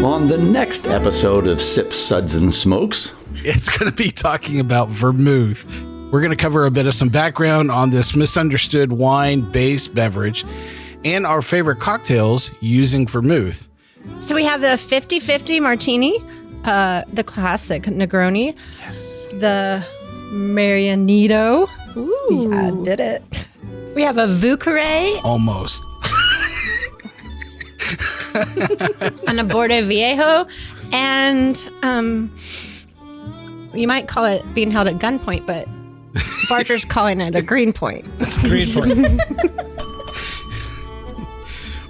On the next episode of Sips, Suds, and Smokes, it's going to be talking about vermouth. We're going to cover a bit of some background on this misunderstood wine-based beverage and our favorite cocktails using vermouth. So we have the 50-50 martini, the classic Negroni. Yes. The Marianito. Ooh. Yeah, did it. We have a Vieux. Almost. And a Borde Viejo. And you might call it being held at gunpoint, but Barger's calling it a green point. Green point.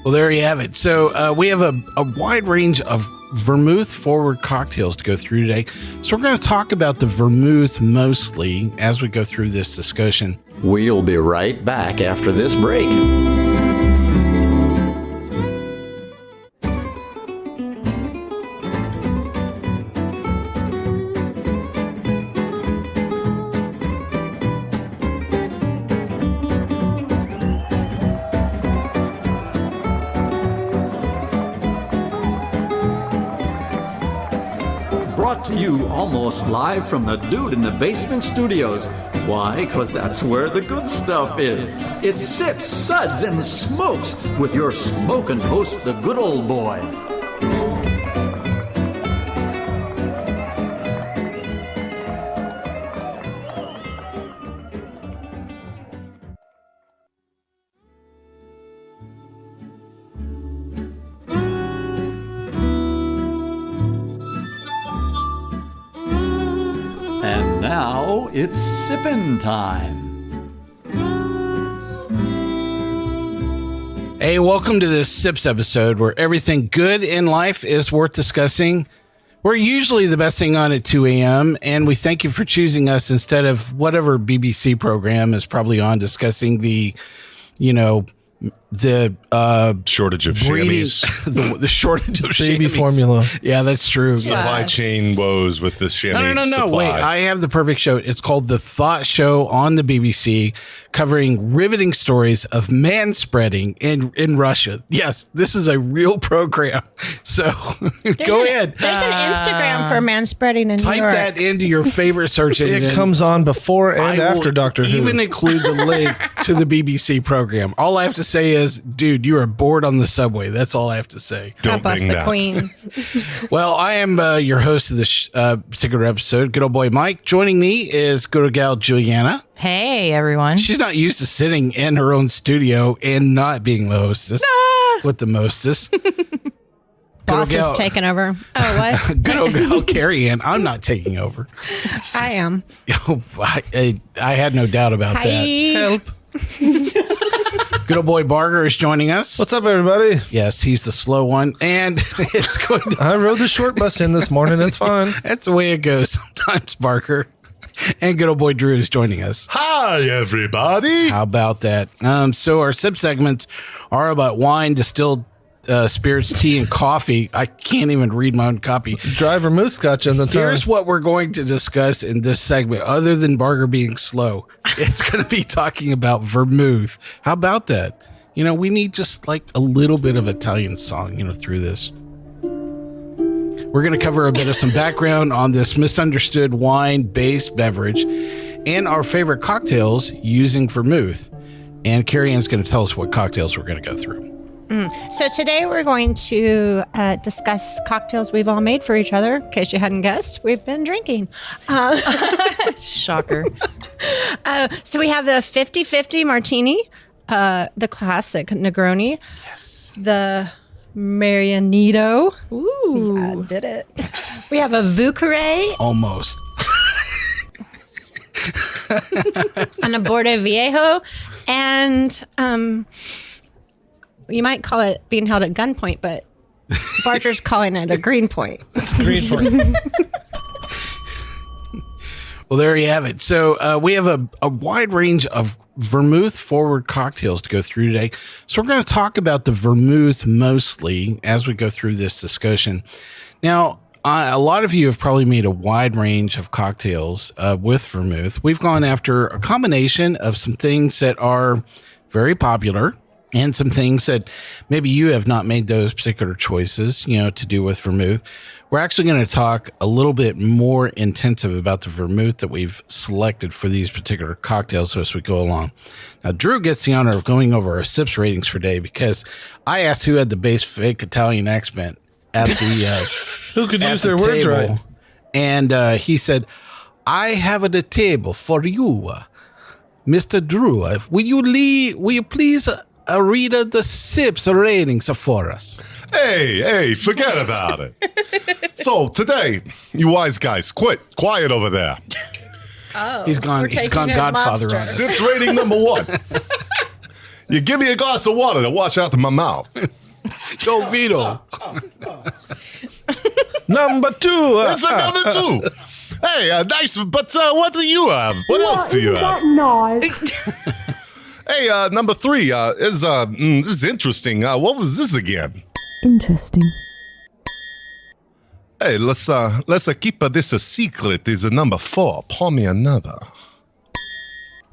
Well, there you have it. So we have a wide range of vermouth forward cocktails to go through today. So we're going to talk about the vermouth mostly as we go through this discussion. we'll be right back after this break. Brought to you almost live from the Dude in the Basement Studios. Why? Because that's where the good stuff is. It's Sips, Suds, and Smokes with your smoking host, the good old boys. And now it's sippin' time. Hey, welcome to this Sips episode where everything good in life is worth discussing. We're usually the best thing on at 2 a.m., and we thank you for choosing us instead of whatever BBC program is probably on discussing the shortage of breeding, chamois. the shortage of Baby chamois. formula. Yeah, that's true. Supply Yes. chain woes with the chamois No. supply. Wait, I have the perfect show. It's called The Thought Show on the BBC, covering riveting stories of man-spreading in Russia. Yes, this is a real program. So go ahead. There's an Instagram for man spreading in New Type York. that into your favorite search engine. It comes on before and I after will Doctor Who. even include the link to the BBC program. All I have to say is, dude, you are bored on the subway. That's all I have to say. Don't Bust bang the that. queen. Well, I am your host of this particular episode, good old boy Mike. Joining me is good old gal Julieanna. Hey, everyone. She's not used to sitting in her own studio and not being the hostess with the mostest. Boss is gal- taking over. Oh, what? Good old gal Cary, and I'm not taking over. I am. Oh, I had no doubt about that. Hi. Good old boy Barger is joining us. What's up, everybody? Yes, he's the slow one, and it's going to. I rode the short bus in this morning. It's fine. That's the way it goes sometimes, Barker. And good old boy Drew is joining us. Hi, everybody. How about that? So our sip segments are about wine, distilled spirits, tea, and coffee. I can't even read my own copy. Dry vermouth scotch in the tongue. Here's what we're going to discuss in this segment, other than Barger being slow. It's going to be talking about vermouth. How about that? We need just like a little bit of Italian song, through this. We're going to cover a bit of some background on this misunderstood wine-based beverage and our favorite cocktails using vermouth. And Carrie Ann's going to tell us what cocktails we're going to go through. So today we're going to discuss cocktails we've all made for each other. In case you hadn't guessed, we've been drinking. Shocker. So we have the 50-50 martini, the classic Negroni. Yes. The Marianito. Ooh. Yeah, did it. We have a Vieux Almost. and a Borde Viejo. And you might call it being held at gunpoint, but Barger's calling it a green point. Green point. Well, there you have it. So we have a wide range of vermouth forward cocktails to go through today. So we're going to talk about the vermouth mostly as we go through this discussion. Now, a lot of you have probably made a wide range of cocktails with vermouth. We've gone after a combination of some things that are very popular and some things that maybe you have not made those particular choices, to do with vermouth. We're actually going to talk a little bit more intensive about the vermouth that we've selected for these particular cocktails as we go along. Now, Drew gets the honor of going over our sips ratings for today because I asked who had the base fake Italian accent at the Who could at use the their words table. right? And he said, I have at the table for you, Mr. Drew. Will you please read the sips ratings for us? Hey, forget about it. So today, you wise guys, quiet over there. He's gone Godfather on us. Sips rating number 1. You give me a glass of water to wash out of my mouth. Go Vito. Number 2. That's a number 2. Hey, nice, but what do you have? What else do you have? Hey, number 3 is this is interesting. What was this again? Interesting. Hey, let's keep this a secret. Is number 4? Pour me another.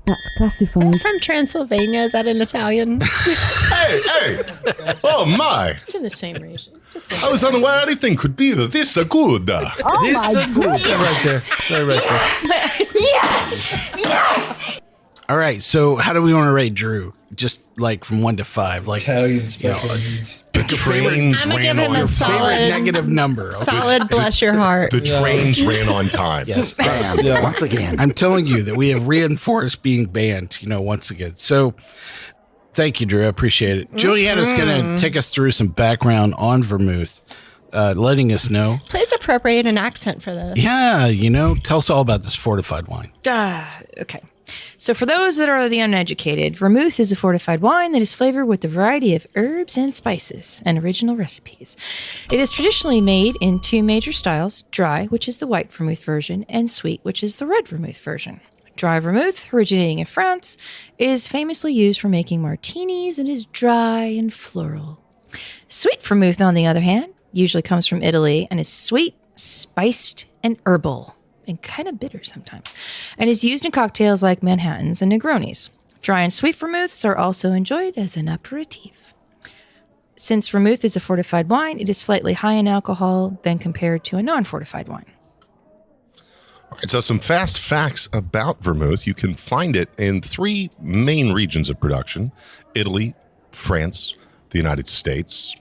That's classified. From Transylvania, is that in Italian? Hey! Oh my! It's in the same region. I was unaware anything could be this good. This is good. Yeah, right there. All right, so how do we want to rate Drew? Just like from 1 to 5, like Italian special needs. The trains I'm gonna ran give him on a favorite solid, negative number. Okay? solid bless your heart. The trains ran on time. Yes, Once again. I'm telling you that we have reinforced being banned. Once again. So, thank you, Drew. I appreciate it. Julieanna's going to take us through some background on vermouth, letting us know. Please appropriate an accent for this. Yeah, tell us all about this fortified wine. Okay. So for those that are the uneducated, vermouth is a fortified wine that is flavored with a variety of herbs and spices and original recipes. It is traditionally made in 2 major styles, dry, which is the white vermouth version, and sweet, which is the red vermouth version. Dry vermouth, originating in France, is famously used for making martinis and is dry and floral. Sweet vermouth, on the other hand, usually comes from Italy and is sweet, spiced, and herbal, and kind of bitter sometimes, and is used in cocktails like Manhattans and Negronis. Dry and sweet vermouths are also enjoyed as an aperitif. Since vermouth is a fortified wine, it is slightly high in alcohol than compared to a non-fortified wine. All right, so some fast facts about vermouth. You can find it in 3 main regions of production: Italy, France, the United States.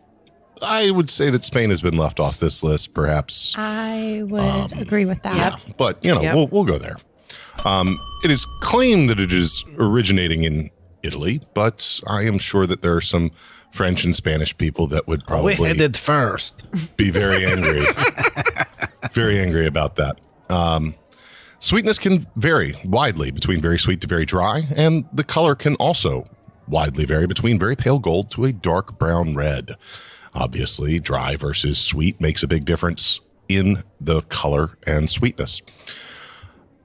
I would say that Spain has been left off this list, perhaps. I would agree with that. Yeah, but we'll go there. It is claimed that it is originating in Italy, but I am sure that there are some French and Spanish people that would probably We headed first. be very angry, very angry about that. Sweetness can vary widely between very sweet to very dry, and the color can also widely vary between very pale gold to a dark brown red. Obviously, dry versus sweet makes a big difference in the color and sweetness.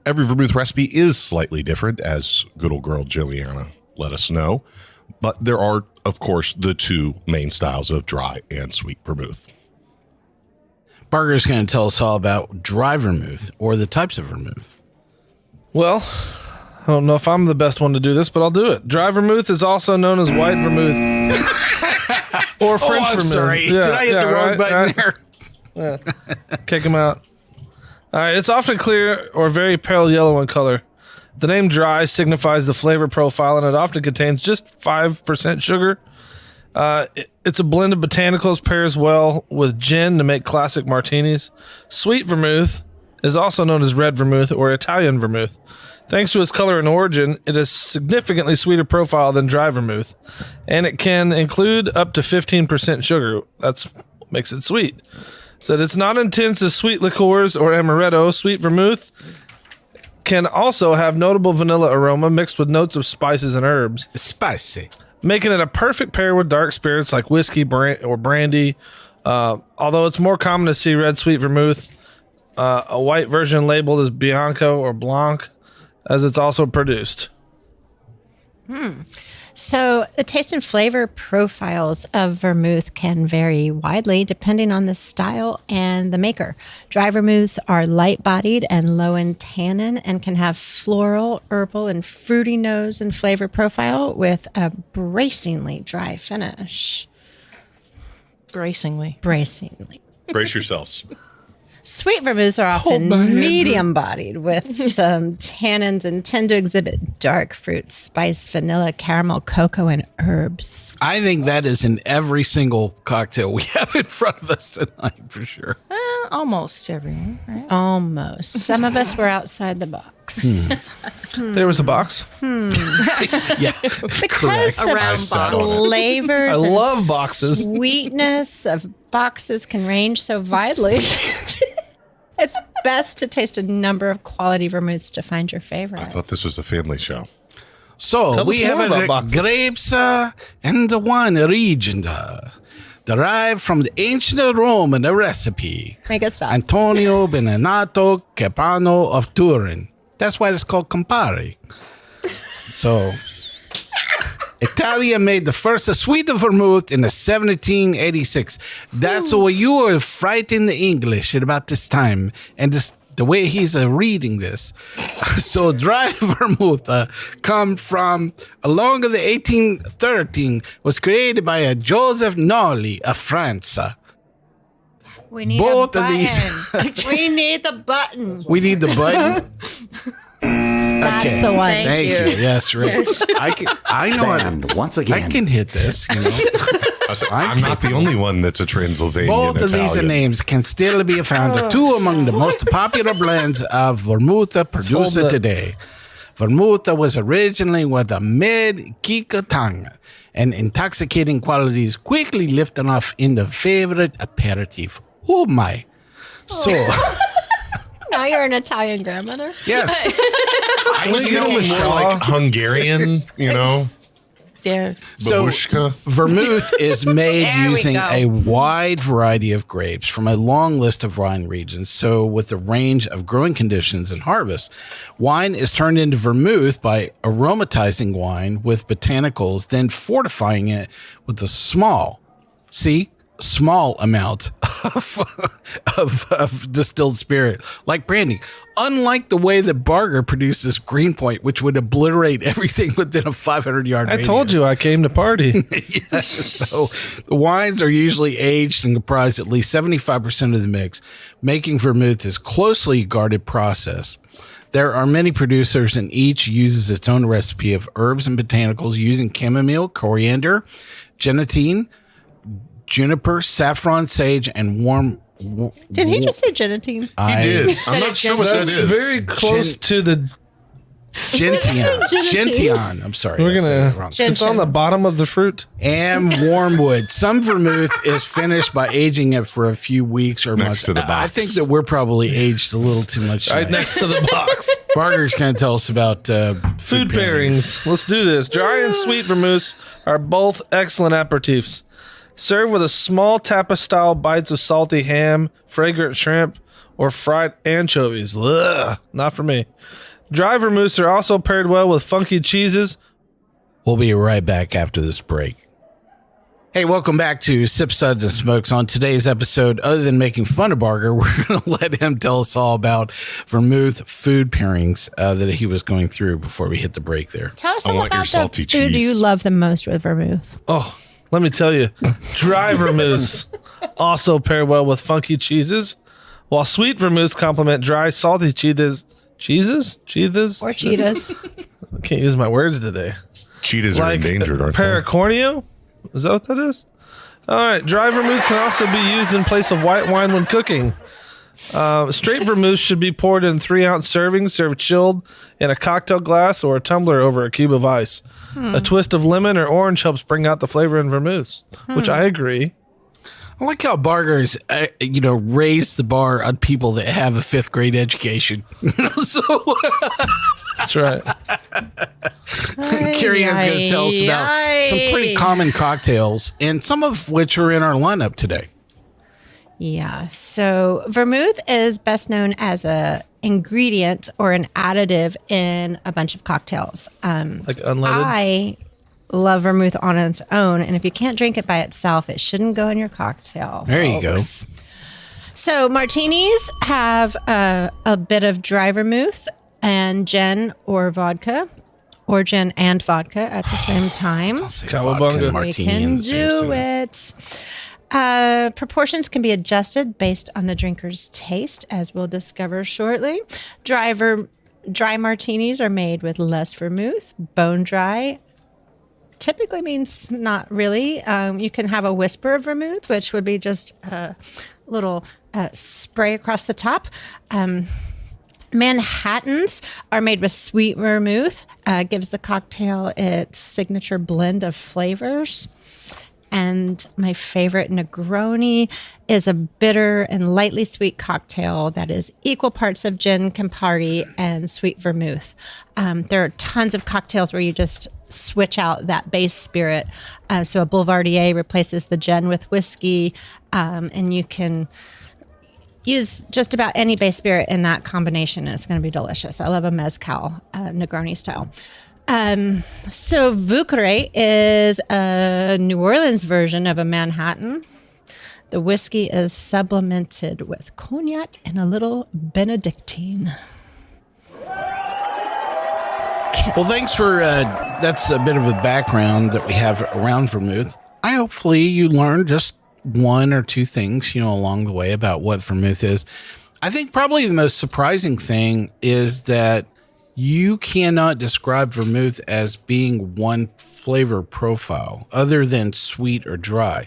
Every vermouth recipe is slightly different, as good old girl Julieanna let us know. But there are, of course, the 2 main styles of dry and sweet vermouth. Barger's going to tell us all about dry vermouth or the types of vermouth. Well, I don't know if I'm the best one to do this, but I'll do it. Dry vermouth is also known as white vermouth. Or French I'm vermouth. sorry. Yeah, Did I hit the wrong button there? Kick him out. All right, it's often clear or very pale yellow in color. The name dry signifies the flavor profile, and it often contains just 5% sugar. It's a blend of botanicals, pairs well with gin to make classic martinis. Sweet vermouth is also known as red vermouth or Italian vermouth. Thanks to its color and origin, it is significantly sweeter profile than dry vermouth, and it can include up to 15% sugar. That's what makes it sweet. So it's not intense as sweet liqueurs or amaretto. Sweet vermouth can also have notable vanilla aroma mixed with notes of spices and herbs, Spicy. making it a perfect pair with dark spirits like whiskey or brandy. Although it's more common to see red sweet vermouth, a white version labeled as Bianco or Blanc, as it's also produced. So the taste and flavor profiles of vermouth can vary widely depending on the style and the maker. Dry vermouths are light-bodied and low in tannin and can have floral, herbal, and fruity nose and flavor profile with a bracingly dry finish. Bracingly. Brace yourselves. Sweet vermouths are often medium-bodied with some tannins and tend to exhibit dark fruit, spice, vanilla, caramel, cocoa, and herbs. I think that is in every single cocktail we have in front of us tonight for sure. Almost everyone, right? Almost. Some of us were outside the box. There was a box. Yeah, Because correct. of I sat on it. flavors I and love boxes. sweetness of boxes can range so widely. It's best to taste a number of quality vermouths to find your favorite. I thought this was a family show. So Tell we us have more about boxes. grapes and the wine region derived from the ancient Rome and the recipe. Make it stop. Antonio Benvenuto Capano of Turin. That's why it's called Campari. So, Italia made the first sweet vermouth in 1786. That's why you were fighting the English at about this time. And the way he's reading this. So dry vermouth come from along in the 1813 was created by a Joseph Nolli of France. We need both a of these- button. We need the button. We need the button. That's the one. Thank you. Yes, right. I know And once I again, can hit this. You know. I'm not the only one that's a Transylvanian Both of these Italian. names can still be found. Two among the most popular blends of vermouth produced hold today. Vermouth was originally with a mid-kick tongue and intoxicating qualities quickly lifted off in the favorite aperitif. Oh my. So, Now you're an Italian grandmother. yes. I was thinking more Shaw. like Hungarian, Yeah. So, babushka. vermouth is made There we using go. a wide variety of grapes from a long list of wine regions. So, with a range of growing conditions and harvests, wine is turned into vermouth by aromatizing wine with botanicals, then fortifying it with a small amount of distilled spirit, like brandy. Unlike the way that Barger produces Greenpoint, which would obliterate everything within a 500-yard I radius. told you I came to party. Yes. So the wines are usually aged and comprise at least 75% of the mix, making vermouth a closely guarded process. There are many producers, and each uses its own recipe of herbs and botanicals using chamomile, coriander, grenadine, juniper, saffron, sage, and warm. Did he just say grenadine? He did. I'm not sure what that That's is. very close to the. Gentian. I'm sorry. We're I said it gonna. wrong. It's on the bottom of the fruit. And wormwood. Some vermouth is finished by aging it for a few weeks or Next months. to the I box. think that we're probably aged a little too much. Right tonight. next to the box. Barger's going to tell us about Food pairings. Let's do this. Dry and sweet vermouths are both excellent aperitifs. Serve with a small tapa-style bites of salty ham, fragrant shrimp, or fried anchovies. Ugh, not for me. Dry vermouths are also paired well with funky cheeses. We'll be right back after this break. Hey, welcome back to Sip Suds and Smokes. On today's episode, other than making fun of Barger, we're going to let him tell us all about vermouth food pairings that he was going through before we hit the break there. Tell us I all want your about salty the food cheese. you love the most with vermouth. Oh, let me tell you, dry vermouths also pair well with funky cheeses, while sweet vermouths complement dry, salty cheeses. Cheeses? Or cheetahs. I can't use my words today. Cheetahs are endangered, aren't they? Pericornio? Is that what that is? All right. Dry vermouth can also be used in place of white wine when cooking. Straight vermouth should be poured in 3-ounce servings, served chilled in a cocktail glass or a tumbler over a cube of ice. A twist of lemon or orange helps bring out the flavor in vermouths, which I agree. I like how Barger's, raised the bar on people that have a 5th grade education. So That's right. Carrie Ann's going to tell us about some pretty common cocktails, and some of which are in our lineup today. Yeah. So vermouth is best known as a ingredient or an additive in a bunch of cocktails. Like unleaded. love vermouth on its own. And if you can't drink it by itself, it shouldn't go in your cocktail. There you go. So martinis have a bit of dry vermouth and gin or vodka, or gin and vodka at the same time. Cowabunga. We can do it. Proportions can be adjusted based on the drinker's taste, as we'll discover shortly. Dry martinis are made with less vermouth. Bone dry typically means not really. You can have a whisper of vermouth, which would be just a little spray across the top. Manhattans are made with sweet vermouth, gives the cocktail its signature blend of flavors. And my favorite Negroni is a bitter and lightly sweet cocktail that is equal parts of gin, Campari, and sweet vermouth. There are tons of cocktails where you just switch out that base spirit. So a Boulevardier replaces the gin with whiskey, and you can use just about any base spirit in that combination. And it's going to be delicious. I love a mezcal, Negroni style. So Xoriguer is a New Orleans version of a Manhattan. The whiskey is supplemented with cognac and a little Benedictine. Well, thanks for that's a bit of a background that we have around vermouth. Hopefully you learned just one or two things, along the way about what vermouth is. I think probably the most surprising thing is that you cannot describe vermouth as being one flavor profile other than sweet or dry.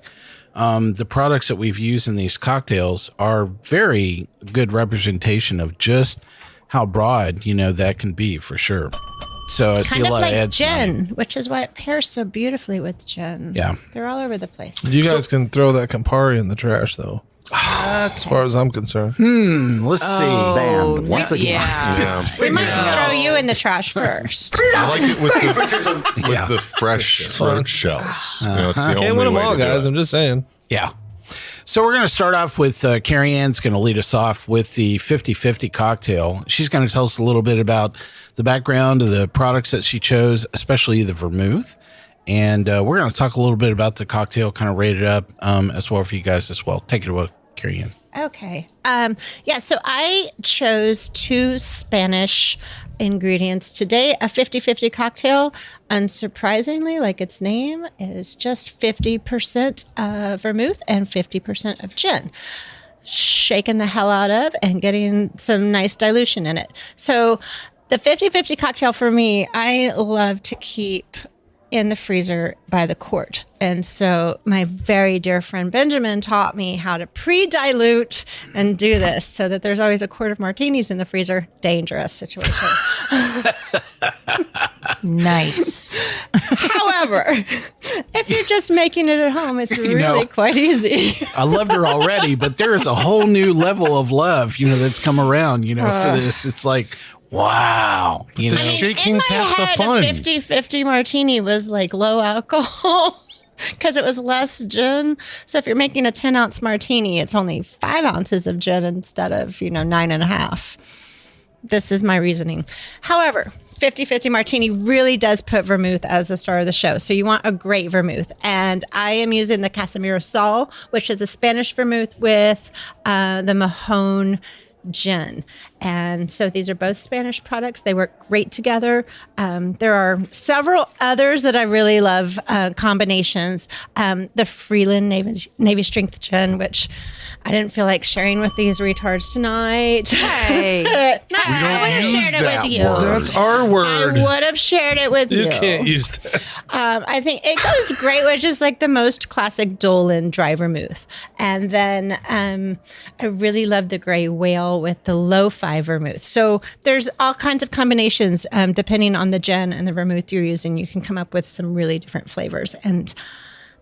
The products that we've used in these cocktails are very good representation of just how broad, that can be for sure. So I see a lot of ads. Gin, which is why it pairs so beautifully with gin. Yeah. They're all over the place. You guys can throw that Campari in the trash, though. As far as I'm concerned. Let's see. Banned once again. We might throw you in the trash first. I like it with the fresh fruit shells. It's the Can't only win them way all, to do guys. it. I'm just saying. Yeah. So we're going to start off with Cary Ann's going to lead us off with the 50-50 cocktail. She's going to tell us a little bit about the background of the products that she chose, especially the vermouth. And we're going to talk a little bit about the cocktail, kind of rate it up as well for you guys as well. Take it away, Cary Ann. Okay. So I chose 2 Spanish ingredients today. A 50-50 cocktail, unsurprisingly, like its name, is just 50% vermouth and 50% of gin. Shaking the hell out of and getting some nice dilution in it. So the 50-50 cocktail for me, I love to keep in the freezer by the quart. And so my very dear friend Benjamin taught me how to pre-dilute and do this so that there's always a quart of martinis in the freezer. Dangerous situation. Nice. However, if you're just making it at home, it's really quite easy. I loved her already, but there is a whole new level of love, that's come around, for this. It's like, wow. The shaking's half the fun. A 50-50 martini was like low alcohol because it was less gin. So if you're making a 10-ounce martini, it's only 5 ounces of gin instead of, 9.5. This is my reasoning. However, 50-50 martini really does put vermouth as the star of the show. So you want a great vermouth. And I am using the Casa, which is a Spanish vermouth with the Mahon gin. And so these are both Spanish products. They work great together. There are several others that I really love, combinations. The Freeland Navy Strength Gin, which I didn't feel like sharing with these retards tonight. Hey. I would have shared it with you. That's our word. I would have shared it with you. You can't use that. I think it goes great, which is like the most classic Dolan dry vermouth. And then I really love the gray whale with the lo-fi vermouth. So there's all kinds of combinations depending on the gin and the vermouth you're using. You can come up with some really different flavors. And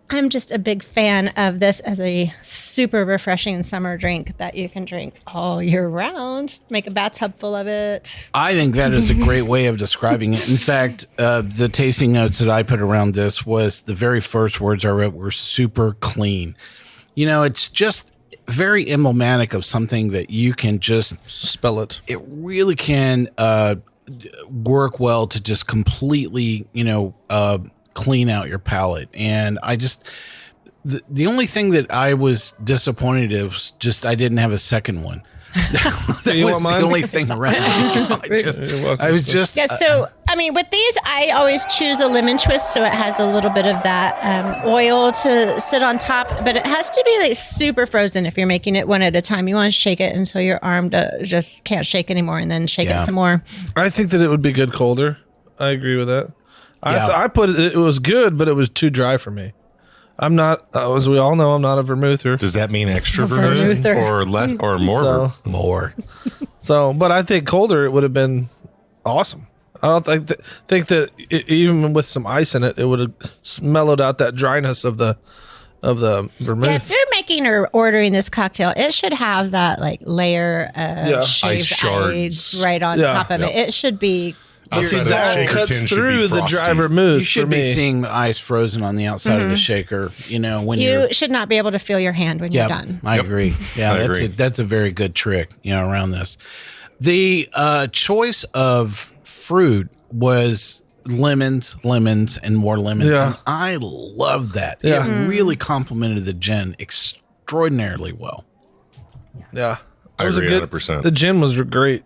I'm just a big fan of this as a super refreshing summer drink that you can drink all year round. Make a bathtub full of it. I think that is a great way of describing it. In fact, the tasting notes that I put around this was the very first words I wrote were super clean. It's just very emblematic of something that you can just spell it. It really can work well to just completely, clean out your palate. And I just, the only thing that I was disappointed in was just I didn't have a second one. That You was want the mine? only thing around. You're welcome. I was just Yeah, so I mean, with these, I always choose a lemon twist, so it has a little bit of that oil to sit on top. But it has to be like super frozen if you're making it one at a time. You want to shake it until your arm just can't shake anymore, and then shake it some more. I think that it would be good colder. I agree with that. Yeah. I put it. It was good, but it was too dry for me. I'm not, as we all know, I'm not a vermouther. Does that mean extra vermouth vermouther. or less or more? more. So, but I think colder it would have been awesome. I don't think that even with some ice in it, it would have mellowed out that dryness of the vermouth. Yeah, if you're making or ordering this cocktail, it should have that like layer of shaved Ice shards. ice right on Yeah. top of it. It should be. Outside of that That shaker cuts tin should through be the frosty. dry vermouth. You should for be me. seeing the ice frozen on the outside of the shaker. You know when you're. You should not be able to feel your hand when you're done. I agree. Yeah, I that's agree. that's a very good trick. Around this, the choice of fruit was lemons, and more lemons. Yeah. And I love that. Yeah. It really complemented the gin extraordinarily well. Yeah, I It was a agree good- 100%. The gin was great.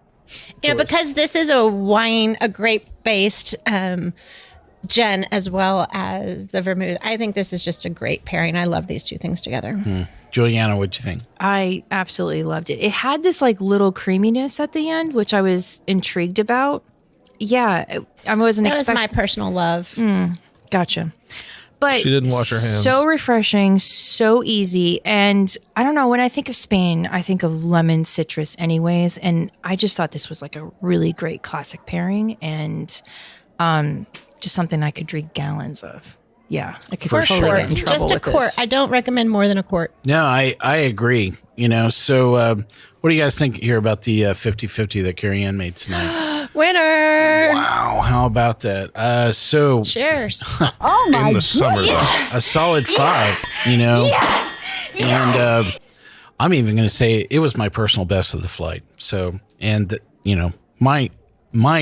Because this is a grape-based gin as well as the vermouth. I think this is just a great pairing. I love these two things together. Juliana, what'd you think? I absolutely loved it. It had this like little creaminess at the end, which I was intrigued about. Yeah, I wasn't That was expecting. my personal love. Gotcha. But She didn't wash her hands. So refreshing, so easy. And I don't know, when I think of Spain, I think of lemon citrus anyways. And I just thought this was like a really great classic pairing and just something I could drink gallons of. Yeah, I could For totally sure. get in trouble Just a with quart. this. I don't recommend more than a quart. No, I agree. So what do you guys think here about the 50-50 that Carrie Ann made tonight? Winner. Wow, how about that? So Cheers. Oh my In the summer, though. a solid 5, and I'm even going to say it was my personal best of the flight. So, and my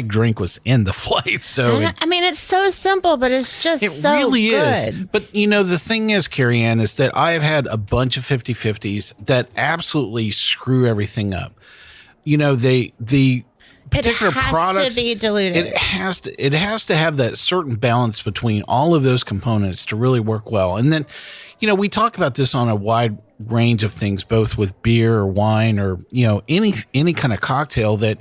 drink was in the flight, so I mean, it's so simple, but it's just it so really good. is. But the thing is, Carrie Ann, is that I've had a bunch of 50-50s that absolutely screw everything up. The particular it has products to be diluted. It has to have that certain balance between all of those components to really work well. And then, we talk about this on a wide range of things, both with beer or wine or any kind of cocktail. That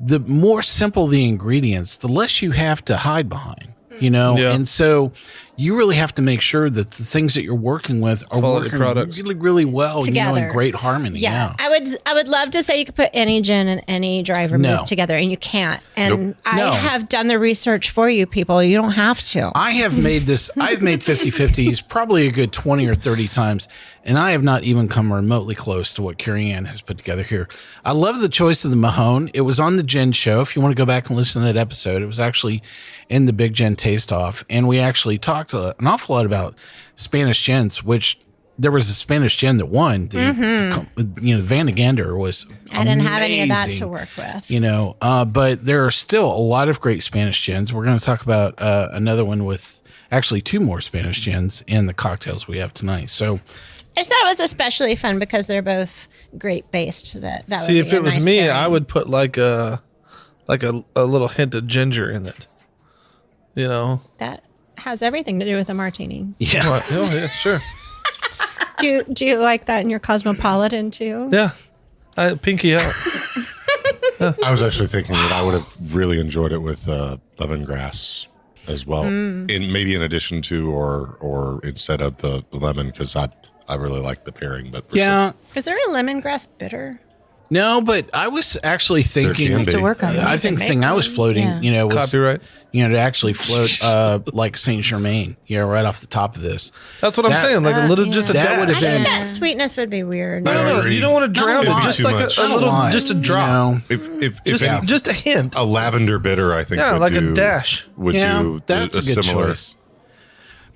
the more simple the ingredients, the less you have to hide behind. Yeah. And so you really have to make sure that the things that you're working with are Quality working products. really, really well, Together. in great harmony. Yeah, I would love to say you could put any gin and any dry vermouth No. together, and you can't. And Nope. I No. have done the research for you, people. You don't have to. I have made this, I've made 50-50s probably a good 20 or 30 times, and I have not even come remotely close to what Carrie Ann has put together here. I love the choice of the Mahon. It was on the Gin Show. If you want to go back and listen to that episode, it was actually in the Big Gin Taste Off, and we actually talked an awful lot about Spanish gins, which there was a Spanish gin that won. The Van de Gander was I didn't have any of that amazing. to work with. But there are still a lot of great Spanish gins. We're going to talk about another one with actually 2 more Spanish gins in the cocktails we have tonight. So I just thought it was especially fun because they're both grape based. That See, would if be it a was nice me, pairing. I would put like a little hint of ginger in it. That has everything to do with a martini. yeah, What? Oh, yeah, sure. Do you like that in your cosmopolitan too? Yeah. Pinky out. I was actually thinking that I would have really enjoyed it with lemongrass as well, maybe in addition to or instead of the lemon, because I really like the pairing. But yeah. Is there a lemongrass bitter? No, but I was actually thinking. can have to be. work on that. I think the thing I was floating, Yeah. was Copyright. to actually float like Saint Germain, right off the top of this. That's what I'm That- saying. Like a little, just a that dash. would have I been think that sweetness would be weird. I No, agree. you don't want to drown It'd it. be Just too like much. a little, Why? just a drop. if Just a hint. a lavender bitter, I think Yeah, would like a do, dash. would do that's a good similar. choice.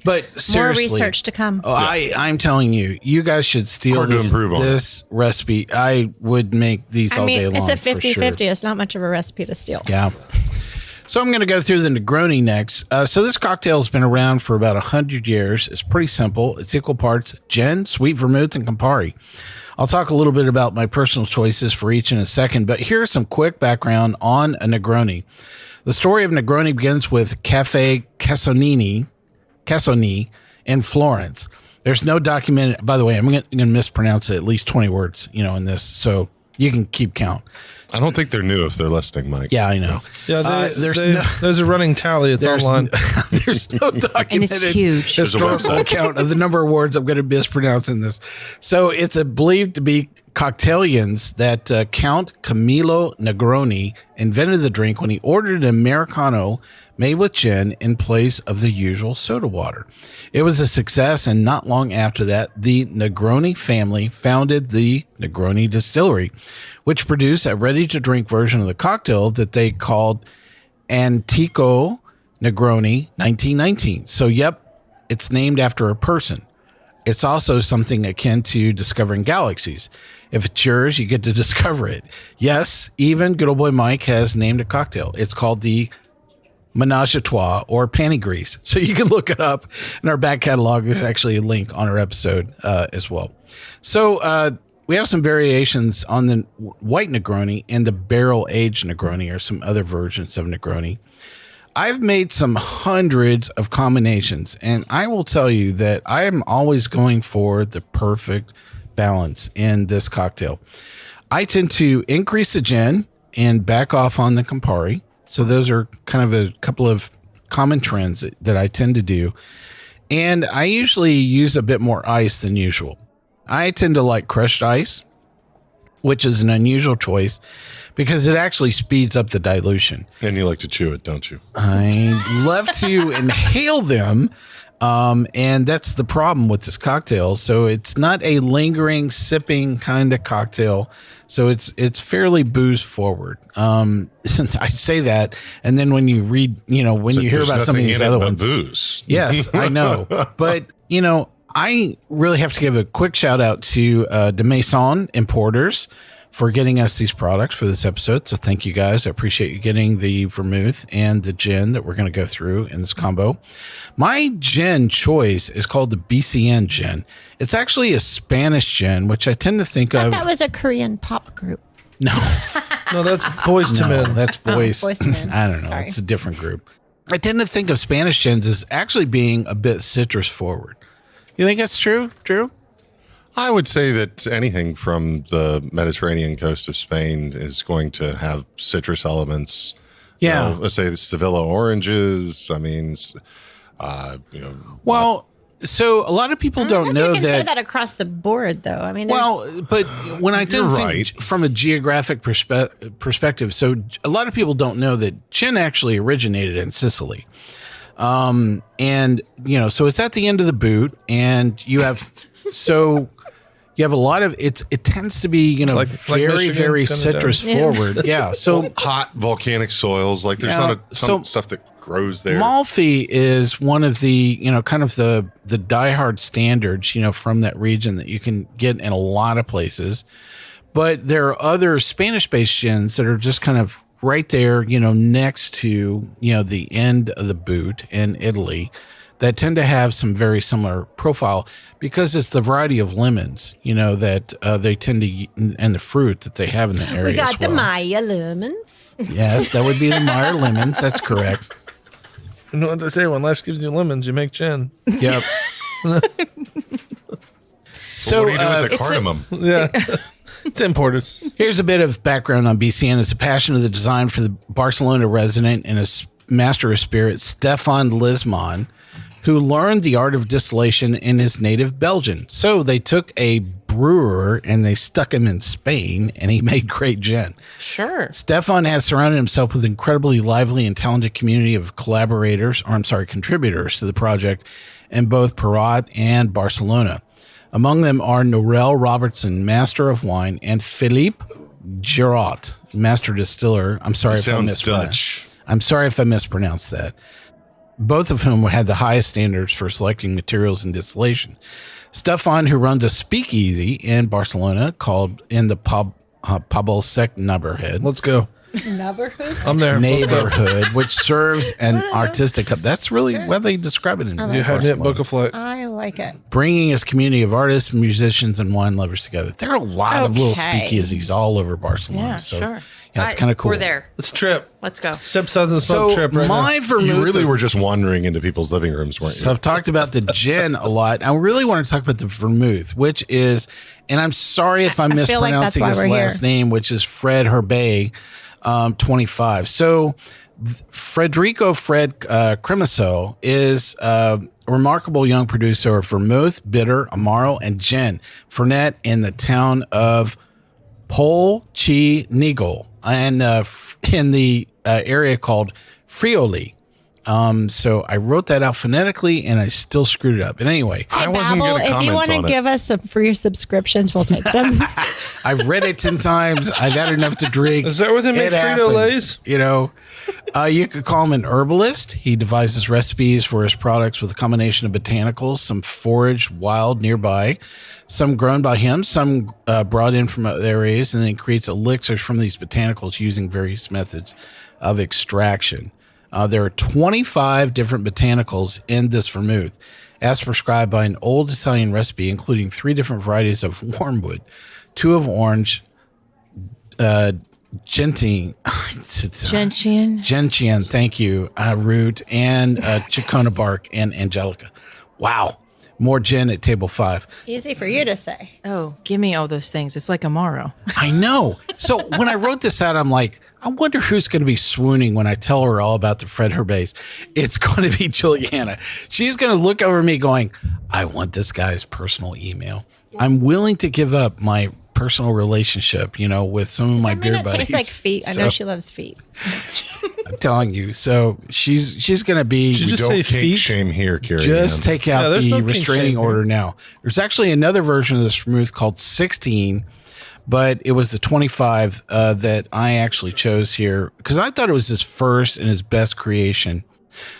But More seriously, research to come. Oh, I'm telling you, you guys should steal Hard to improve on this recipe. I would make these I all day mean, long. it's a for 50-50. sure. It's not much of a recipe to steal. Yeah. So I'm going to go through the Negroni next. So this cocktail has been around for about 100 years. It's pretty simple. It's equal parts gin, sweet vermouth, and Campari. I'll talk a little bit about my personal choices for each in a second, but here's some quick background on a Negroni. The story of Negroni begins with Caffè Casoni in Florence. There's no documented, by the way, I'm going to mispronounce it at least 20 words, in this, so you can keep count. I don't think they're new if they're listening, Mike. Yeah, I know. Yeah, there's a running tally. It's online. There's no documented And it's huge. historical account of the number of words I'm going to mispronounce in this. So it's believed to be cocktailians that Count Camillo Negroni invented the drink when he ordered an Americano made with gin in place of the usual soda water. It was a success, and not long after that, the Negroni family founded the Negroni Distillery, which produced a ready-to-drink version of the cocktail that they called Antico Negroni 1919. So, yep, it's named after a person. It's also something akin to discovering galaxies. If it's yours, you get to discover it. Yes, even good old boy Mike has named a cocktail. It's called the Menage a Trois or Panty Grease. So you can look it up in our back catalog. There's actually a link on our episode as well. So we have some variations on the white Negroni and the barrel-aged Negroni, or some other versions of Negroni. I've made some hundreds of combinations, and I will tell you that I am always going for the perfect balance in this cocktail. I tend to increase the gin and back off on the Campari. So those are kind of a couple of common trends that I tend to do. And I usually use a bit more ice than usual. I tend to like crushed ice, which is an unusual choice because it actually speeds up the dilution. And you like to chew it, don't you? I love to inhale them. And that's the problem with this cocktail. So it's not a lingering, sipping kind of cocktail. So it's fairly booze forward. I say that, and then when you read, when you hear about some of these other ones, booze. Yes, I know. But I really have to give a quick shout out to De Maison Importers for getting us these products for this episode. So thank you guys. I appreciate you getting the vermouth and the gin that we're going to go through in this combo. My gin choice is called the BCN gin. It's actually a Spanish gin, which I tend to think of. That was a Korean pop group. No, No, that's Boys to Men. that's Boys. Boys to Men. I don't know. Sorry. It's a different group. I tend to think of Spanish gins as actually being a bit citrus forward. You think that's true, Drew? I would say that anything from the Mediterranean coast of Spain is going to have citrus elements. Yeah. Let's say the Sevilla oranges. I mean, Well, so a lot of people don't know you can say that. that across the board, though. I mean, Well, but when I You're tend to right. think from a geographic perspective, so a lot of people don't know that gin actually originated in Sicily. And, so it's at the end of the boot, and you have, you have a lot of, it tends to be, like very, Michigan very coming citrus down. forward. Yeah. So hot volcanic soils. Like there's Yeah, not a ton so of stuff that grows there. Malfi is one of the, kind of the diehard standards, from that region that you can get in a lot of places. But there are other Spanish-based gins that are just kind of right there, next to, the end of the boot in Italy that tend to have some very similar profile because it's the variety of lemons, that they tend to, and the fruit that they have in the area. we got as well. the Maya lemons. Yes, that would be the Meyer lemons. That's correct. You know what they say? When life gives you lemons, you make gin. Yep. So what do you do with the it's cardamom? Yeah. It's imported. here's a bit of background on BCN. It's a passion of the design for the Barcelona resident and a master of spirits, Stefan Lisman, who learned the art of distillation in his native Belgium. So they took a brewer and they stuck him in Spain, and he made great gin. Sure. Stefan has surrounded himself with an incredibly lively and talented community of contributors to the project in both Perat and Barcelona. Among them are Norel Robertson, Master of Wine, and Philippe Girot, Master Distiller. I'm sorry if I Sounds mispronounced. Dutch. I'm sorry if I mispronounced that. Both of whom had the highest standards for selecting materials and distillation. Stefan, who runs a speakeasy in Barcelona called in the Pub Sec Nubberhead. Let's go. Neighborhood. I'm there. Neighborhood, which serves an artistic cup. That's really what they describe it in. You had me at Book of Flight. I like it. Bringing his community of artists, musicians, and wine lovers together. There are a lot of little Okay. speakeasies all over Barcelona. Yeah, so, sure. Yeah, it's kind of cool. We're there. Let's trip. Let's go. Sip, suds, and smoke So trip right my now. vermouth. You really were just wandering into people's living rooms, weren't you? So I've talked about the gin a lot. I really want to talk about the vermouth, which is, and I'm sorry if I'm I feel like that's mispronouncing why his we're last here. name, which is Fred Herbet, 25. So Frederico Fred Cremoso is a remarkable young producer of vermouth, bitter, amaro, and gin. Fernet in the town of Polchinigol and in the area called Friuli. So I wrote that out phonetically and I still screwed it up. But anyway, I wasn't Babel, going to if you comment want on to it. give us some free subscriptions, we'll take them. I've read it 10 times. I've had enough to drink. Is that where they make It happens, Frito-Lays? You know, you could call him an herbalist. He devises recipes for his products with a combination of botanicals, some foraged wild nearby, some grown by him, some brought in from other areas, and then he creates elixirs from these botanicals using various methods of extraction. There are 25 different botanicals in this vermouth, as prescribed by an old Italian recipe, including 3 different varieties of wormwood, 2 of orange, gentian, thank you, root, and chicona bark and angelica. Wow. More gin at table 5. Easy for you to say. Oh, give me all those things. It's like Amaro. I know. So when I wrote this out, I'm like, I wonder who's going to be swooning when I tell her all about the Fred Herbets. It's going to be Julieanna. She's going to look over me going, I want this guy's personal email. I'm willing to give up my personal relationship, you know, with some of my beer It buddies. tastes like feet. I know she loves feet. I'm telling you. So she's going to be. Did you We just don't say kink feet? shame here, Cary. Just take out there's the no kink restraining shame order now. There's actually another version of this vermouth called 16, but it was the 25 that I actually chose here because I thought it was his first and his best creation.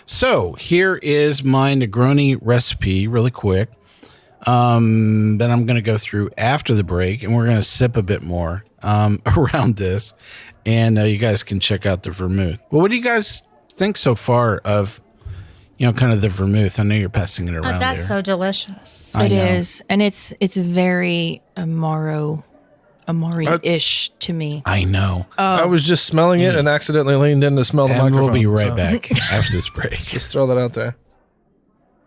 So here is my Negroni recipe really quick. That I'm going to go through after the break, and we're going to sip a bit more around this, and you guys can check out the vermouth. Well, what do you guys think so far of, you know, kind of the vermouth? I know you're passing it around That's there. so delicious. I It know. is, and it's very Amari-ish to me. I know. I was just smelling it and accidentally leaned in to smell the And microphone. we'll be right so back after this break. Just throw that out there.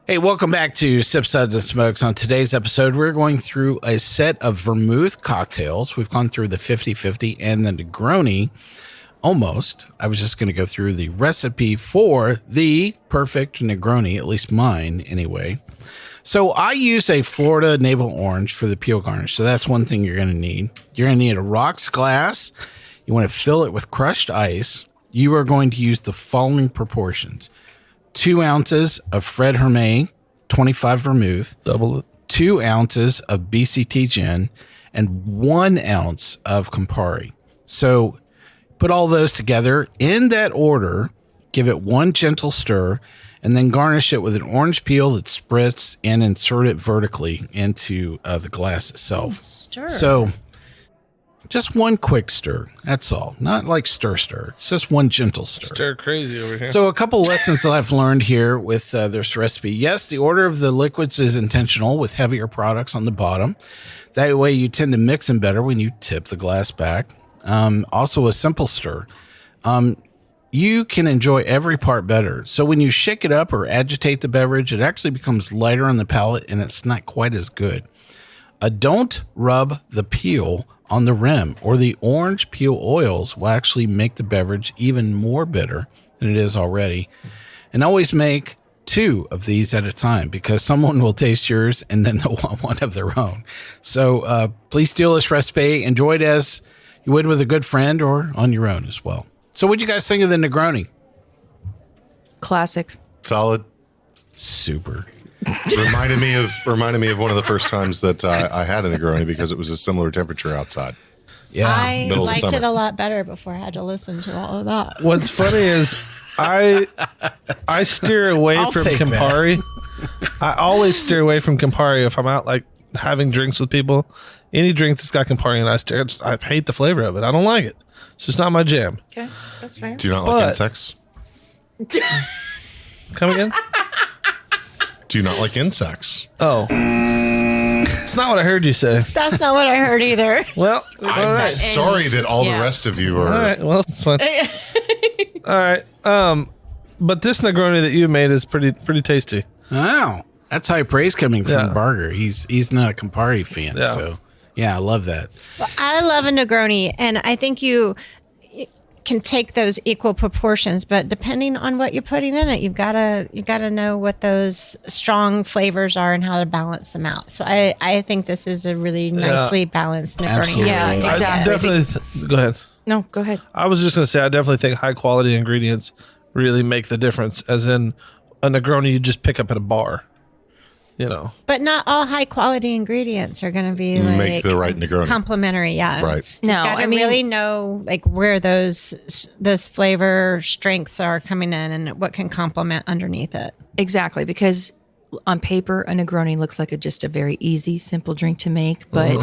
Hey, welcome back to Sip Suds and Smokes. On today's episode, we're going through a set of vermouth cocktails. We've gone through the 50-50 and the Negroni. Almost. I was just going to go through the recipe for the perfect Negroni, at least mine anyway. So I use a Florida navel orange for the peel garnish. So that's one thing you're going to need. You're going to need a rocks glass. You want to fill it with crushed ice. You are going to use the following proportions: 2 ounces of Fred Hermé 25 vermouth, Double it. 2 ounces of BCT gin, and 1 ounce of Campari. So put all those together in that order, give it one gentle stir, and then garnish it with an orange peel that's spritzed and insert it vertically into the glass itself. Stir. So just one quick stir. That's all. Not like stir. It's just one gentle stir. Stir crazy over here. So a couple lessons that I've learned here with this recipe. Yes, the order of the liquids is intentional with heavier products on the bottom. That way you tend to mix them better when you tip the glass back. Also a simple stir. You can enjoy every part better. So when you shake it up or agitate the beverage, it actually becomes lighter on the palate and it's not quite as good. Don't rub the peel on the rim, or the orange peel oils will actually make the beverage even more bitter than it is already. And always make 2 of these at a time because someone will taste yours and then they'll want one of their own. So please steal this recipe. Enjoy it as you would with a good friend or on your own as well. So what'd you guys think of the Negroni? Classic. Solid. Super. reminded me of one of the first times that I had a Negroni because it was a similar temperature outside. Yeah. I middle of liked summer. it a lot better before I had to listen to all of that. What's funny is I steer away I'll from take that. Campari. I always steer away from Campari if I'm out like having drinks with people any drink that's got Campari and I hate the flavor of it. I don't like it. It's just not my jam. Okay, that's fair. Do you not like insects? Come again? Do you not like insects? Oh. It's not what I heard you say. That's not what I heard either. Well, all I'm right. sorry that all the rest of you are. All right, well, it's fine. All right. But this Negroni that you made is pretty tasty. Wow. That's high praise coming from Yeah. Barger. He's not a Campari fan. Yeah. So, yeah, I love that. Well, I love a Negroni, and I think you can take those equal proportions, but depending on what you're putting in it, you've got to know what those strong flavors are and how to balance them out. So I think this is a really nicely balanced Negroni. Absolutely. Yeah, I exactly. definitely. Go ahead. No, go ahead. I was just going to say, I definitely think high quality ingredients really make the difference, as in a Negroni you just pick up at a bar. You know, But not all high quality ingredients are going to be like Make the right Negroni. complimentary. Yeah, Right. No, Got to I mean, really know like where those flavor strengths are coming in and what can complement underneath it. exactly, because on paper, a Negroni looks like just a very easy, simple drink to make. But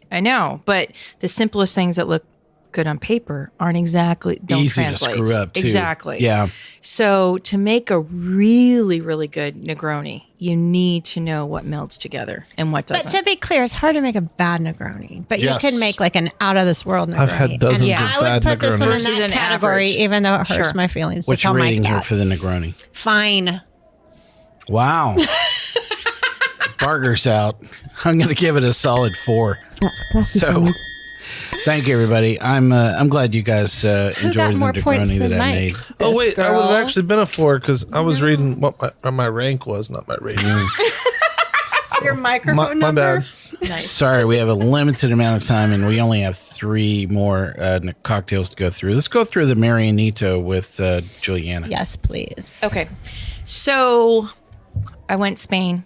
I know, but the simplest things that look good on paper don't Easy translate. to screw up, too. Exactly. Yeah. So to make a really, really good Negroni, you need to know what melts together and what But doesn't. to be clear, it's hard to make a bad Negroni. But Yes. you can make like an out of this world Negroni. I've had dozens And of I would bad put this one in Negronis. Versus that an category, average. even though it hurts Sure. my feelings. What's to your tell rating Mike here that. for the Negroni? Fine. Wow. Barger's out. I'm going to give it a solid 4. That's So, classified. thank you, everybody. I'm glad you guys enjoyed got more the points Negroni than that I Mike? made. Oh This wait, I would have girl. actually been a 4 because I was reading what my rank was, not my rating. Your microphone My bad. Nice. Sorry, we have a limited amount of time, and we only have 3 more cocktails to go through. Let's go through the Marianito with Julieanna. Yes, please. Okay. So I went Spain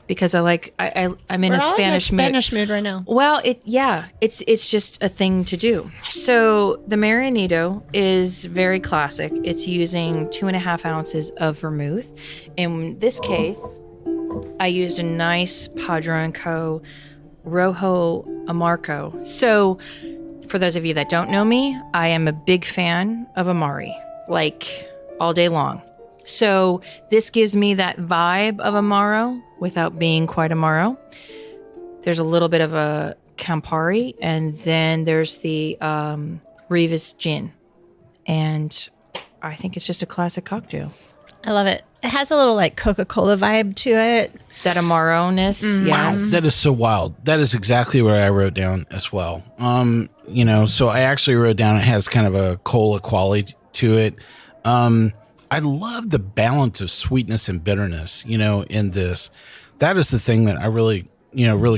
because I'm in We're a all Spanish in mood. a Spanish mood right now. Well, it's just a thing to do. So the Marianito is very classic. It's using 2.5 ounces of vermouth. In this case, I used a nice Padron & Co. Rojo Amarco. So for those of you that don't know me, I am a big fan of Amari, like all day long. So this gives me that vibe of Amaro without being quite Amaro. There's a little bit of a Campari, and then there's the Rivas gin. And I think it's just a classic cocktail. I love it. It has a little like Coca-Cola vibe to it. That Amaro-ness, yes. That is so wild. That is exactly what I wrote down as well. So I actually wrote down it has kind of a cola quality to it. I love the balance of sweetness and bitterness, in this. That is the thing that I really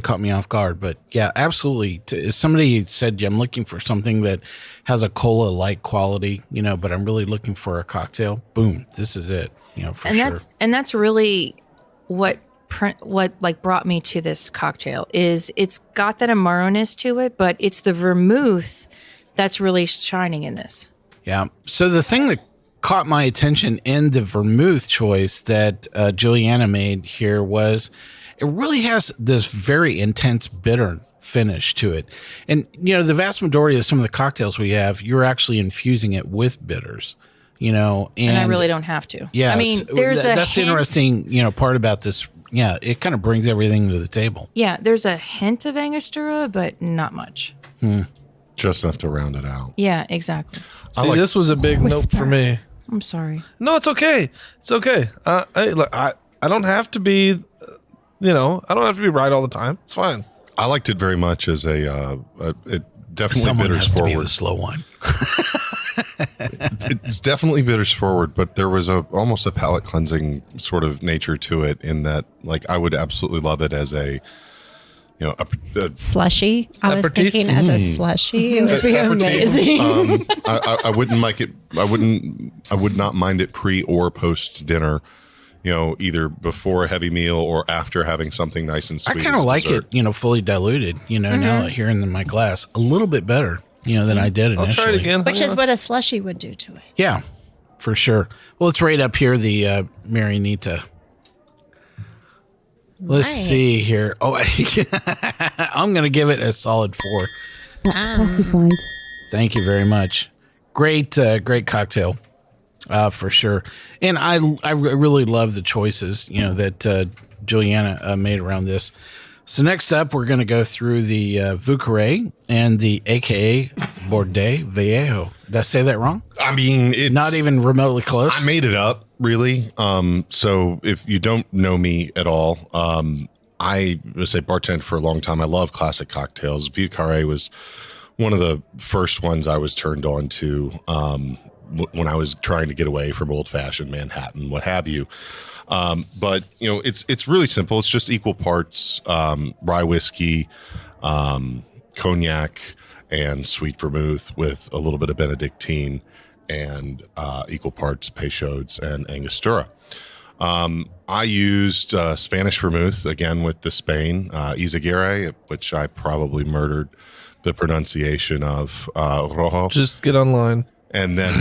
caught me off guard. But yeah, absolutely. Somebody said, I'm looking for something that has a cola-like quality, but I'm really looking for a cocktail. Boom. This is it, for sure. That's really what brought me to this cocktail is it's got that Amaro-ness to it, but it's the vermouth that's really shining in this. Yeah. So the thing that caught my attention in the vermouth choice that Julieanna made here was it really has this very intense bitter finish to it. And, the vast majority of some of the cocktails we have, you're actually infusing it with bitters, and I really don't have to. Yeah. I mean, there's that's the interesting, part about this. Yeah. It kind of brings everything to the table. Yeah, there's a hint of Angostura, but not much. Just enough to round it out. Yeah, exactly. See, this was a big note for me. I'm sorry. No, it's okay. It's okay. I don't have to be, I don't have to be right all the time. It's fine. I liked it very much as it definitely Someone bitters has to be forward. the slow one. It's definitely bitters forward, but there was almost a palate cleansing sort of nature to it in that, like, I would absolutely love it as a Slushy. I was Aperitif? thinking as a slushy. It would be amazing. I wouldn't like it. I would not mind it pre or post dinner. Either before a heavy meal or after having something nice and I sweet. kind of as like dessert. it, fully diluted, now here in my glass, a little bit better, than I did initially. I'll try it again. Which is what a slushy would do to it. Yeah, for sure. Well, it's right up here, the Marianito. Let's Right. see here. Oh, I'm going to give it a solid 4. That's classified. Thank you very much. Great cocktail, for sure. And I really love the choices, that Julieanna made around this. So next up, we're going to go through the Vieux and the a.k.a. Borde Viejo. Did I say that wrong? I mean, it's Not even remotely close. I made it up, really. So if you don't know me at all, I was a bartender for a long time. I love classic cocktails. Vieux Carré was one of the first ones I was turned on to when I was trying to get away from old-fashioned Manhattan, what have you. But it's really simple. It's just equal parts rye whiskey, cognac, and sweet vermouth with a little bit of Benedictine, and equal parts Peychaud's and Angostura. I used Spanish vermouth again with the Spain Xoriguer, which I probably murdered the pronunciation of Rojo. Just get online. And then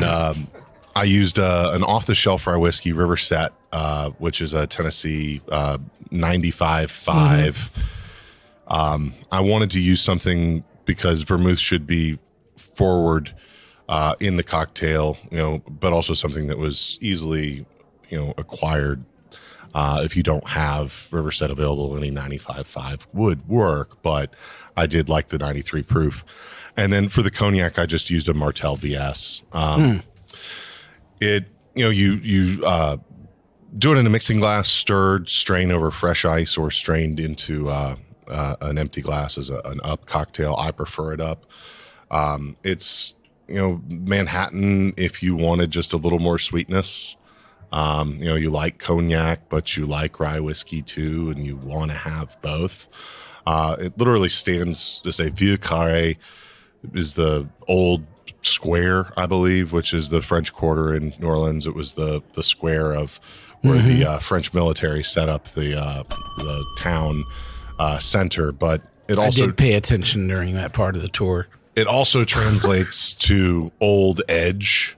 I used an off-the-shelf rye whiskey, River Set, which is a Tennessee 95.5. I wanted to use something because vermouth should be forward in the cocktail, but also something that was easily, acquired. If you don't have River Set available, any 95.5 would work, but I did like the 93 proof. And then for the cognac, I just used a Martell VS. You do it in a mixing glass, stirred, strain over fresh ice, or strained into an empty glass as an up cocktail. I prefer it up. It's Manhattan if you wanted just a little more sweetness. You like cognac, but you like rye whiskey too, and you want to have both. It literally stands to say Vieux Carré is the old square, I believe, which is the French Quarter in New Orleans. It was the square of where the French military set up the town center. But it also I did pay attention during that part of the tour. It also translates to old edge,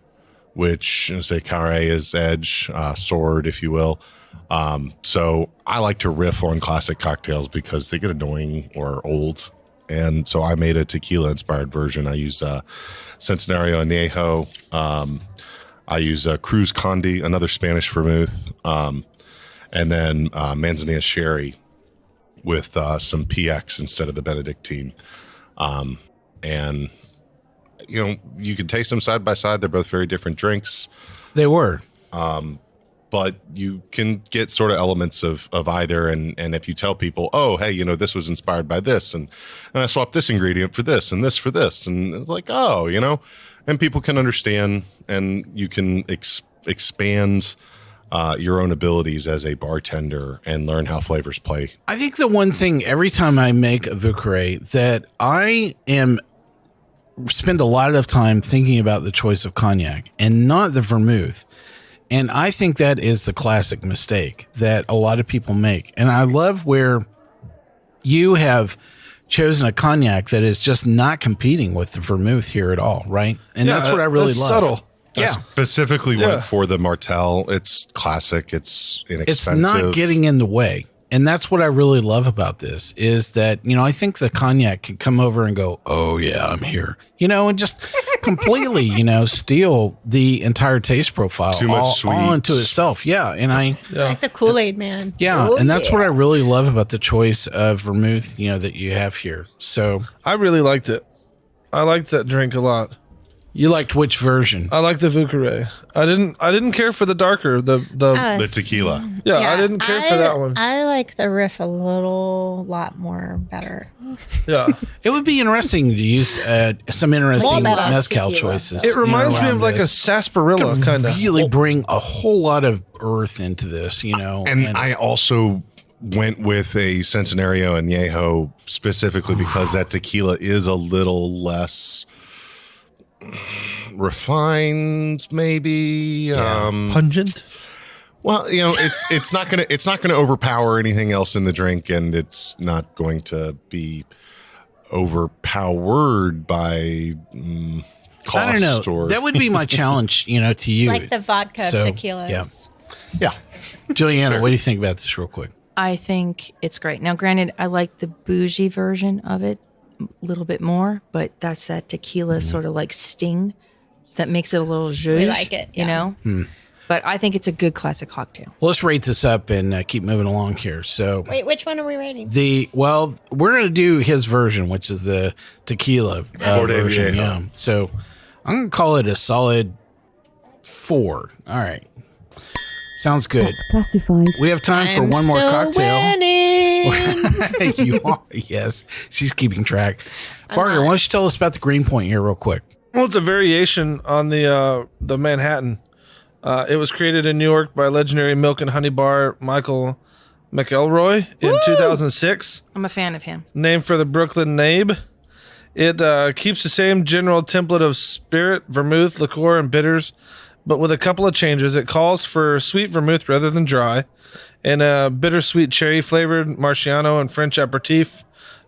which say Carré is edge, sword, if you will. So I like to riff on classic cocktails because they get annoying or old. And so I made a tequila-inspired version. I use Centenario Añejo. I use Cruz Conde, another Spanish vermouth, and then Manzanilla Sherry with some PX instead of the Benedictine. And, you can taste them side by side. They're both very different drinks. They were. But you can get sort of elements of either. And if you tell people, oh, hey, this was inspired by this, and I swapped this ingredient for this and this for this, and it's like, oh, and people can understand, and you can expand your own abilities as a bartender and learn how flavors play. I think the one thing every time I make a Vieux Carré that I spend a lot of time thinking about the choice of cognac and not the vermouth. And I think that is the classic mistake that a lot of people make. And I love where you have chosen a cognac that is just not competing with the vermouth here at all, right? And that's what I really love. Subtle. I specifically went for the Martell. It's classic. It's inexpensive. It's not getting in the way. And that's what I really love about this is that, I think the cognac can come over and go, oh, yeah, I'm here, and just completely, steal the entire taste profile Too much all into itself. Yeah. And Like the Kool-Aid man. yeah. Oh, And that's yeah. what I really love about the choice of vermouth, that you have here. So I really liked it. I liked that drink a lot. you liked which version? I like the Vieux Carré. I didn't care for the darker, the tequila. I didn't care for that one. I like the riff a lot more better. Yeah. It would be interesting to use some interesting better mezcal tequila. choices. It reminds me around of like a this. sarsaparilla kind of. Really bring a whole lot of earth into this, And I also went with a Centenario Añejo specifically because that tequila is a little less refined, maybe. Pungent. Well, it's not gonna overpower anything else in the drink, and it's not going to be overpowered by cost. I don't know. Or That would be my challenge, to you. Like the vodka So, tequilas. yeah. Julieanna, what do you think about this real quick? I think it's great. Now, granted, I like the bougie version of it a little bit more, but that's that tequila sort of like sting that makes it a little zhuzh. We like it, you know? But I think it's a good classic cocktail. Well, let's rate this up and keep moving along here. So, Wait, which one are we rating? we're going to do his version, which is the tequila Borde version. Viejo. Yeah. So, I'm going to call it a solid 4. All right. Sounds good. That's classified. We have time for one more cocktail. Winning. You are, yes. She's keeping track. Barger, why don't you tell us about the Green Point here, real quick? Well, it's a variation on the Manhattan. It was created in New York by legendary milk and honey bar Michael McElroy in 2006. I'm a fan of him. Named for the Brooklyn Nabe. It keeps the same general template of spirit, vermouth, liqueur, and bitters, but with a couple of changes. It calls for sweet vermouth rather than dry, and a bittersweet cherry flavored Marciano and French aperitif.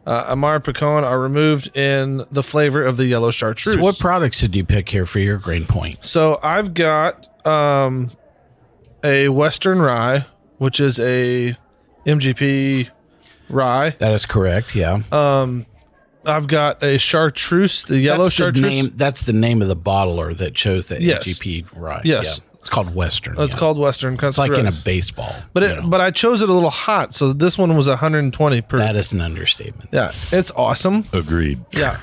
Amar Pecan are removed in the flavor of the yellow chartreuse. So what products did you pick here for your Green Point? So I've got a Western rye, which is a MGP rye. That is correct, yeah. I've got a chartreuse, the yellow chartreuse. That's the name of the bottler that chose the Yes. MGP rye. Yes. Yeah. It's called Western. It's called Western. It's like in a baseball. But I chose it a little hot, so this one was 120 proof. That is an understatement. Yeah, it's awesome. Agreed. Yeah,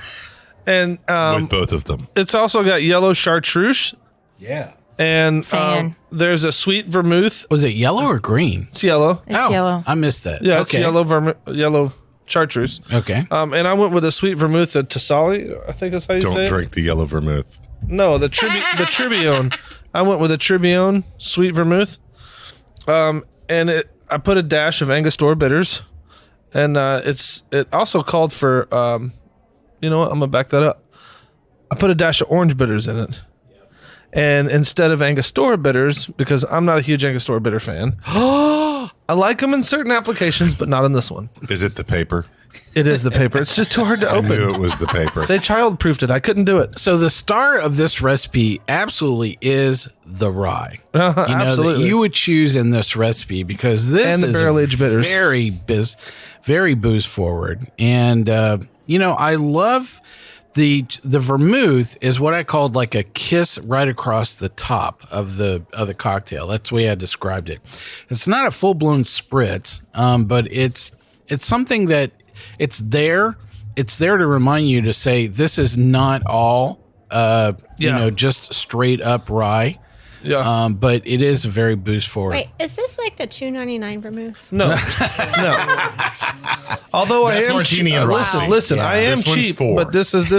and With both of them. it's also got yellow chartreuse, Yeah. and Fan. there's a sweet vermouth. Was it yellow or green? It's yellow. It's yellow. I missed that. Yeah, okay. it's yellow chartreuse. Okay. And I went with a sweet vermouth at Tassali, I think is how you say Don't it. drink the yellow vermouth. No, the Tribune. I went with a Tribune sweet vermouth. And I put a dash of Angostura bitters. And it also called for you know what, I'm gonna back that up. I put a dash of orange bitters in it. And instead of Angostura bitters, because I'm not a huge Angostura bitter fan, I like them in certain applications, but not in this one. Is it the paper? It is the paper. It's just too hard to I knew open. it was the paper. They child-proofed it. I couldn't do it. So the star of this recipe absolutely is the rye. You know, that Absolutely. you would choose in this recipe because this And the is barrel-aged bitters. very booze forward. And I love the vermouth is what I called like a kiss right across the top of the cocktail. That's the way I described it. It's not a full-blown spritz, but it's something that it's there to remind you to say this is not all just straight up rye. Yeah. But it is very boost forward. Wait, is this like the $2.99 vermouth? No. Although That's I am martini and rossi. listen, I am This one's cheap, $4. but this was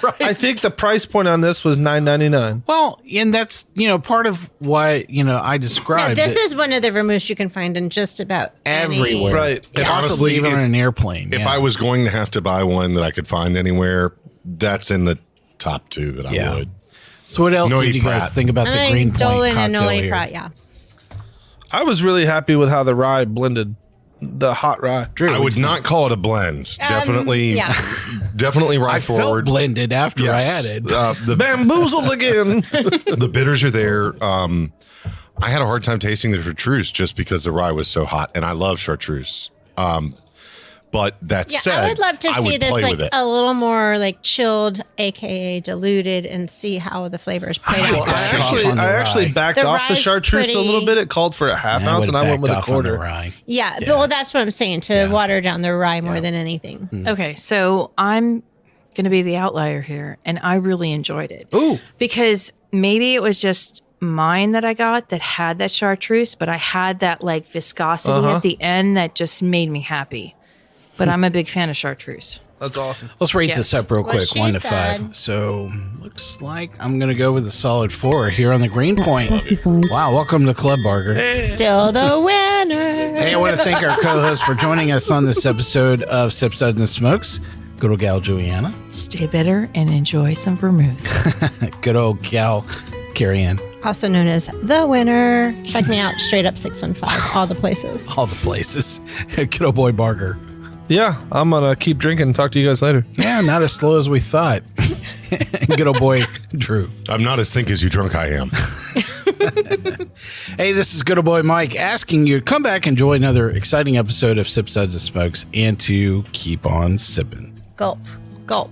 Right. I think the price point on this was $9.99. Well, and that's part of why I described This it is one of the vermouths you can find in just about everywhere, Right. And Possibly honestly, even if- on an airplane. If yeah. I was going to have to buy one that I could find anywhere, that's in the top 2 that I Yeah. would. So what else Noe did you guys Pratt. think about the Green Point Dolan and cocktail Noe here? Pratt, yeah. I was really happy with how the rye blended, the hot rye. Drew, I would not call it a blend. Definitely, yeah. definitely rye I felt forward. blended after I Yes. added. The Bamboozled again. the bitters are there. I had a hard time tasting the chartreuse just because the rye was so hot, and I love chartreuse. But that Yeah, said, I would love to I see would this play like with it. a little more like chilled, aka diluted, and see how the flavors play I out. would back off on the I actually rye. backed The off the rye's chartreuse a little pretty- bit. It called for a half I ounce, would and I have went with a backed off on the quarter. rye. Yeah, well, that's what I'm saying, to water down the rye more than anything. Okay, so I'm going to be the outlier here, and I really enjoyed it. Ooh. Because maybe it was just mine that I got that had that chartreuse, but I had that like viscosity at the end that just made me happy. But I'm a big fan of chartreuse. That's awesome. Let's rate Yes. this up real What quick, she 1 to said. 5. So looks like I'm gonna go with a solid 4 here on the Green Point. Classified. Wow, welcome to Club Barger. Still the winner. Hey, I want to thank our co-host for joining us on this episode of Sips, Suds, and Smokes. Good old gal Julieanna. Stay better and enjoy some vermouth. Good old gal Cary. Also known as the winner. Check me out, straight up 615, all the places. All the places. Good old boy Barger. Yeah, I'm gonna keep drinking and talk to you guys later. Yeah, not as slow as we thought. Good old boy Drew. I'm not as think as you drunk I am. Hey, this is good old boy Mike asking you to come back and enjoy another exciting episode of Sip Suds and Smokes and to keep on sipping. Gulp. Gulp.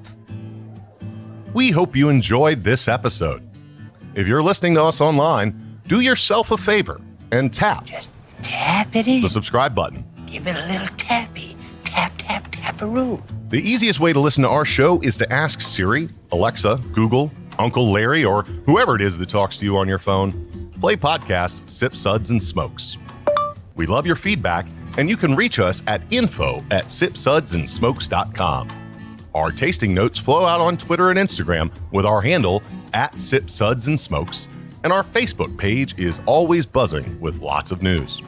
We hope you enjoyed this episode. If you're listening to us online, do yourself a favor and tap Tap it in. the subscribe button. Give it a little tappy. Tap, tap, tap-a-roo. The easiest way to listen to our show is to ask Siri, Alexa, Google, Uncle Larry, or whoever it is that talks to you on your phone. Play podcast Sip Suds and Smokes. We love your feedback, and you can reach us at info@sipsudsandsmokes.com. Our tasting notes flow out on Twitter and Instagram with our handle @SipSudsAndSmokes, and our Facebook page is always buzzing with lots of news.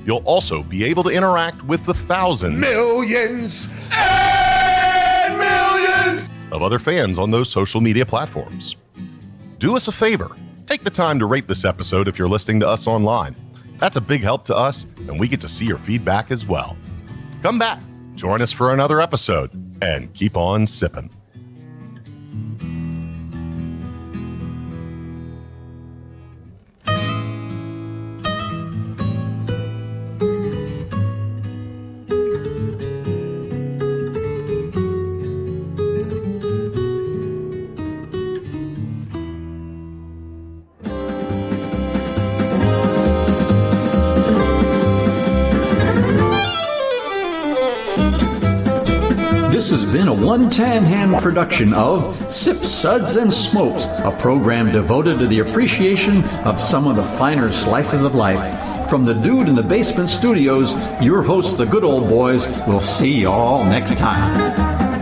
You'll also be able to interact with the thousands, Millions and millions of other fans on those social media platforms. Do us a favor. Take the time to rate this episode if you're listening to us online. That's a big help to us, and we get to see your feedback as well. Come back, join us for another episode, and keep on sipping. This has been a One Tan Hand production of Sip Suds and Smokes, a program devoted to the appreciation of some of the finer slices of life. From the Dude in the Basement Studios, your hosts, the good old boys, will see you all next time.